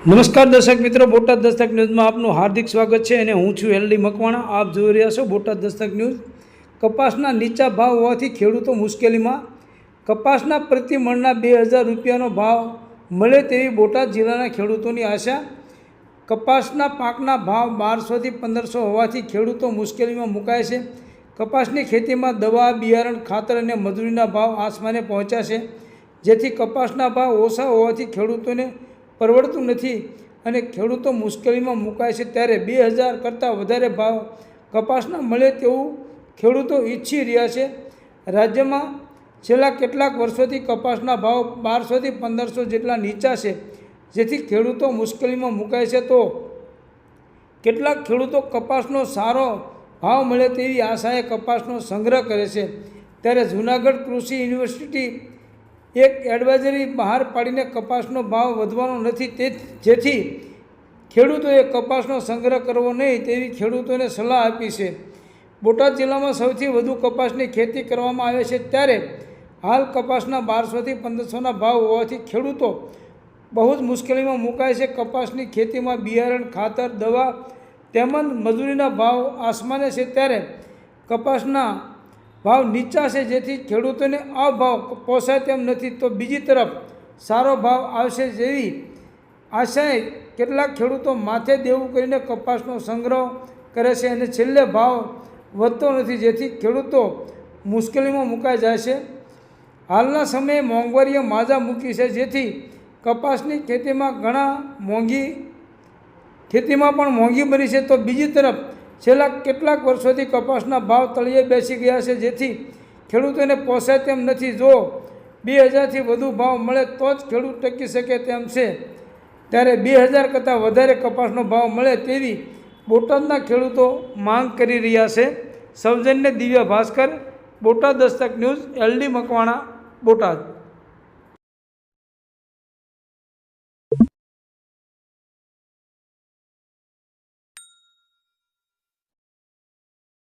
નમસ્કાર દર્શક મિત્રો, બોટાદ દસ્તક ન્યૂઝમાં આપનું હાર્દિક સ્વાગત છે અને હું છું એલડી મકવાણા। આપ જોઈ રહ્યા છો બોટાદ દસ્તક ન્યૂઝ। કપાસના નીચા ભાવ હોવાથી ખેડૂતો મુશ્કેલીમાં। કપાસના પ્રતિ મણના 2000 રૂપિયાનો ભાવ મળે તેવી બોટાદ જિલ્લાના ખેડૂતોની આશા। કપાસના પાકના ભાવ 1200 થી 1500 હોવાથી ખેડૂતો મુશ્કેલીમાં મુકાય છે। કપાસની ખેતીમાં દવા, બિયારણ, ખાતર અને મજૂરીના ભાવ આસમાને પહોંચ્યા છે, જેથી કપાસના ભાવ ઓછા હોવાથી ખેડૂતોને પરવડતું નથી અને ખેડૂતો મુશ્કેલીમાં મુકાય છે। ત્યારે 2000 કરતાં વધારે ભાવ કપાસના મળે તેવું ખેડૂતો ઈચ્છી રહ્યા છે। રાજ્યમાં છેલ્લા કેટલાક વર્ષોથી કપાસના ભાવ 1200 થી 1500 જેટલા નીચા છે, જેથી ખેડૂતો મુશ્કેલીમાં મુકાય છે। તો કેટલાક ખેડૂતો કપાસનો સારો ભાવ મળે તેવી આશાએ કપાસનો સંગ્રહ કરે છે। ત્યારે જૂનાગઢ કૃષિ યુનિવર્સિટી એક એડવાઇઝરી બહાર પાડીને કપાસનો ભાવ વધવાનો નથી, જેથી ખેડૂતોએ કપાસનો સંગ્રહ કરવો નહીં તેવી ખેડૂતોને સલાહ આપી છે। બોટાદ જિલ્લામાં સૌથી વધુ કપાસની ખેતી કરવામાં આવે છે, ત્યારે હાલ કપાસના 1200 થી 1500ના ભાવ હોવાથી ખેડૂતો બહુ જ મુશ્કેલીમાં મુકાય છે। કપાસની ખેતીમાં બિયારણ, ખાતર, દવા તેમજ મજૂરીના ભાવ આસમાને છે, ત્યારે કપાસના ભાવ નીચા છે, જેથી ખેડૂતોને આ ભાવ પોસાય તેમ નથી। તો બીજી તરફ સારો ભાવ આવશે જેવી આશાએ કેટલાક ખેડૂતો માથે દેવું કરીને કપાસનો સંગ્રહ કરે છે અને છેલ્લે ભાવ વધતો નથી, જેથી ખેડૂતો મુશ્કેલીમાં મુકાઈ જાય છે। હાલના સમયે મોંઘવારીએ માજા મૂકી છે, જેથી કપાસની ખેતીમાં પણ મોંઘી બની છે। તો બીજી તરફ છેલ્લા કેટલાક વર્ષોથી કપાસના ભાવ તળિયે બેસી ગયા છે, જેથી ખેડૂતોને પોસાય તેમ નથી। જો 2000થી વધુ ભાવ મળે તો જ ખેડૂત ટકી શકે તેમ છે, ત્યારે 2000 કરતાં વધારે કપાસનો ભાવ મળે તેવી બોટાદના ખેડૂતો માંગ કરી રહ્યા છે। સૌજન્ય દિવ્ય ભાસ્કર, બોટાદ દસ્તક ન્યૂઝ, એલડી મકવાણા, બોટાદ।